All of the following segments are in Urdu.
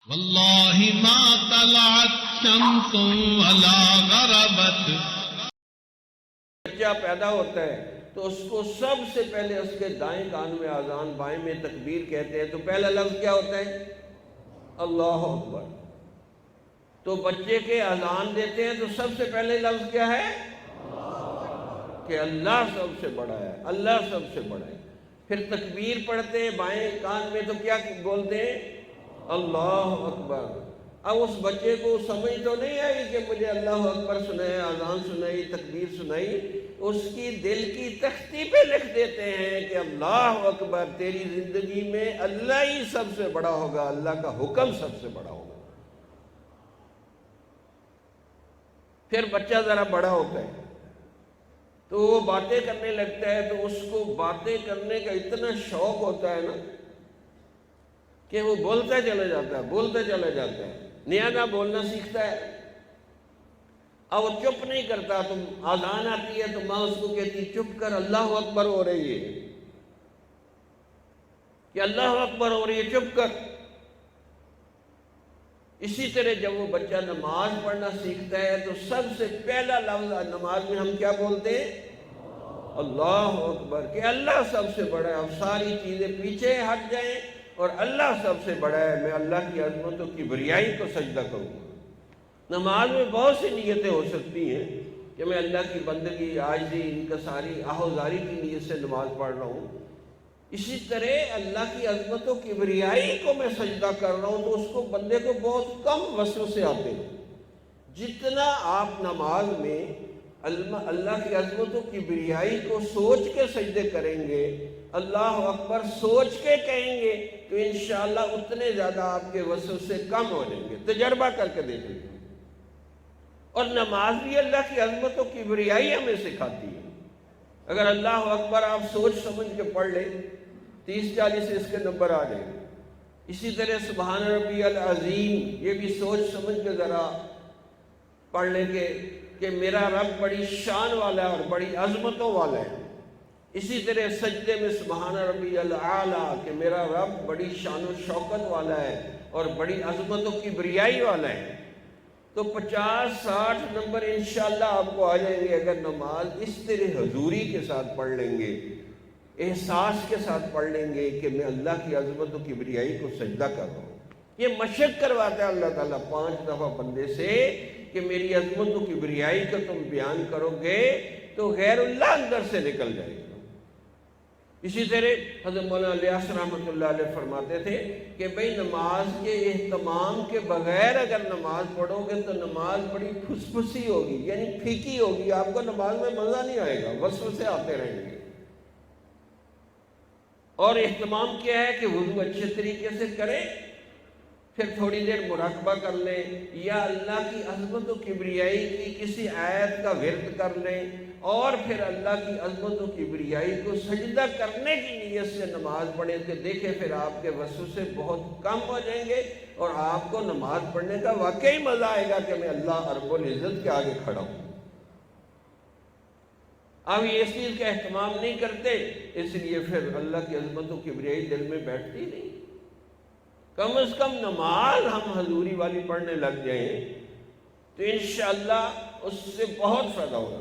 واللہ ما طلعت شمس ولا غربت. بچہ پیدا ہوتا ہے تو اس کو سب سے پہلے اس کے دائیں کان میں اذان، بائیں میں تکبیر کہتے ہیں، تو پہلا لفظ کیا ہوتا ہے؟ اللہ اکبر. تو بچے کے اذان دیتے ہیں تو سب سے پہلے لفظ کیا ہے؟ کہ اللہ سب سے بڑا ہے، اللہ سب سے بڑا ہے. پھر تکبیر پڑھتے ہیں بائیں کان میں تو کیا بولتے ہیں؟ اللہ اکبر. اب اس بچے کو سمجھ تو نہیں آئی کہ مجھے اللہ اکبر سنائے، اذان سنائی، تکبیر سنائی. اس کی دل کی تختی پہ لکھ دیتے ہیں کہ اللہ اکبر، تیری زندگی میں اللہ ہی سب سے بڑا ہوگا، اللہ کا حکم سب سے بڑا ہوگا. پھر بچہ ذرا بڑا ہوتا ہے تو وہ باتیں کرنے لگتا ہے، تو اس کو باتیں کرنے کا اتنا شوق ہوتا ہے نا کہ وہ بولتا چلا جاتا ہے، بولتا چلا جاتا ہے، نیا نیا بولنا سیکھتا ہے. اب وہ چپ نہیں کرتا. تم اذان آتی ہے تو ماں اس کو کہتی چپ کر، اللہ اکبر ہو رہی ہے، کہ اللہ اکبر ہو رہی ہے، چپ کر. اسی طرح جب وہ بچہ نماز پڑھنا سیکھتا ہے تو سب سے پہلا لفظ نماز میں ہم کیا بولتے ہیں؟ اللہ اکبر، کہ اللہ سب سے بڑا ہے. اب ساری چیزیں پیچھے ہٹ جائیں اور اللہ سب سے بڑا ہے، میں اللہ کی عظمت و کبریائی کو سجدہ کروں گا. نماز میں بہت سی نیتیں ہو سکتی ہیں کہ میں اللہ کی بندگی، عاجزی، انکساری، آہوزاری کی نیت سے نماز پڑھ رہا ہوں. اسی طرح اللہ کی عظمت و کبریائی کو میں سجدہ کر رہا ہوں، تو اس کو بندے کو بہت کم وسوسے آتے ہیں. جتنا آپ نماز میں اللہ کی عظمت و کبریائی کو سوچ کے سجدے کریں گے، اللہ اکبر سوچ کے کہیں گے، تو انشاءاللہ اتنے زیادہ آپ کے وسوسے کم ہو جائیں گے. تجربہ کر کے دیکھ لیں. اور نماز بھی اللہ کی عظمت و کبریائی ہمیں سکھاتی ہے. اگر اللہ اکبر آپ سوچ سمجھ کے پڑھ لیں 30-40 سے اس کے نمبر آ جائیں. اسی طرح سبحان ربی العظیم، یہ بھی سوچ سمجھ کے ذرا پڑھ لیں کہ میرا رب بڑی شان والا ہے اور بڑی عظمتوں والا ہے. اسی طرح سجدے میں سبحان ربی الاعلیٰ، کہ میرا رب بڑی شان و شوکت والا ہے اور بڑی عظمت و کبریائی والا ہے. تو 50-60 نمبر انشاءاللہ آپ کو آ جائیں گے اگر نماز اس طرح حضوری کے ساتھ پڑھ لیں گے، احساس کے ساتھ پڑھ لیں گے کہ میں اللہ کی عظمت و کبریائی کو سجدہ کر رہا ہوں. یہ مشق کرواتا ہے اللہ تعالیٰ 5 دفعہ بندے سے کہ میری عظمت و کبریائی کا تم بیان کرو گے تو غیر اللہ اندر سے نکل جائے گا. اسی طرح حضرت مولانا الیاس رحمۃ اللہ علیہ فرماتے تھے کہ بھئی نماز کے اہتمام کے بغیر اگر نماز پڑھو گے تو نماز بڑی پھسپھسی ہوگی، یعنی پھیکی ہوگی، آپ کو نماز میں مزہ نہیں آئے گا، وسوسے آتے رہیں گے. اور اہتمام کیا ہے کہ وضو اچھے طریقے سے کریں، پھر تھوڑی دیر مراقبہ کر لیں، یا اللہ کی عظمت و کبریائی کی کسی آیت کا ورد کر لیں، اور پھر اللہ کی عظمت و کبریائی کو سجدہ کرنے کی نیت سے نماز پڑھیں. کہ دیکھیں پھر آپ کے وسوسے بہت کم ہو جائیں گے اور آپ کو نماز پڑھنے کا واقعی مزہ آئے گا کہ میں اللہ رب العزت کے آگے کھڑا ہوں. اب یہ اس چیز کا اہتمام نہیں کرتے، اس لیے پھر اللہ کی عظمت و کبریائی دل میں بیٹھتی نہیں. کم از کم نماز ہم حضوری والی پڑھنے لگ جائیں تو انشاءاللہ اس سے بہت فائدہ ہوگا.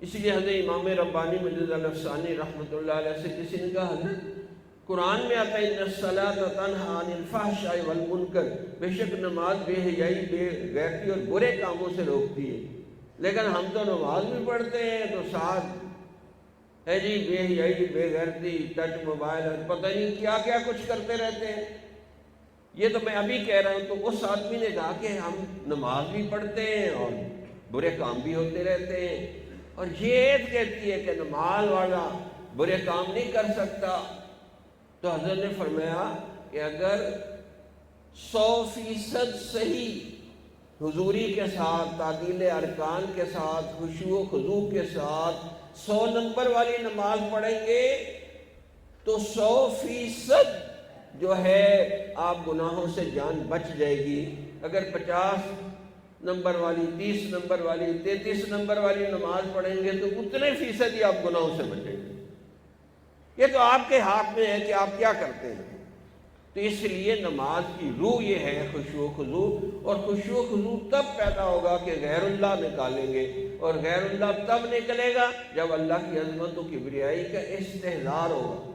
اس لیے حضرت امام ربانی مجدد الافسانی رحمۃ اللہ علیہ سے کسی نے کہا حضرت قرآن میں آتا ہے ان الصلاۃ تنہی عن الفحشاء والمنکر، بے شک نماز بے حیائی، بے غیرتی اور برے کاموں سے روکتی ہے. لیکن ہم تو نماز بھی پڑھتے ہیں تو ساتھ ہے جی بے حیائی، بے غیرتی، ٹچ موبائل، پتہ نہیں کیا کیا کچھ کرتے رہتے ہیں. یہ تو میں ابھی کہہ رہا ہوں. تو اس آدمی نے کہا کہ ہم نماز بھی پڑھتے ہیں اور برے کام بھی ہوتے رہتے ہیں، اور یہ عید کہتی ہے کہ نماز والا برے کام نہیں کر سکتا. تو حضرت نے فرمایا کہ اگر 100% صحیح حضوری کے ساتھ، تعدیل ارکان کے ساتھ، خشوع و خضوع کے ساتھ 100 نمبر والی نماز پڑھیں گے تو 100% جو ہے آپ گناہوں سے جان بچ جائے گی. اگر 50 نمبر والی، 30 نمبر والی، 33 نمبر والی نماز پڑھیں گے تو اتنے فیصد ہی آپ گناہوں سے بچیں گے. یہ تو آپ کے ہاتھ میں ہے کہ آپ کیا کرتے ہیں. تو اس لیے نماز کی روح یہ ہے خشوع و خضوع، اور خشوع و خضوع تب پیدا ہوگا کہ غیر اللہ نکالیں گے، اور غیر اللہ تب نکلے گا جب اللہ کی عظمت و کبریائی کا استحضار ہوگا۔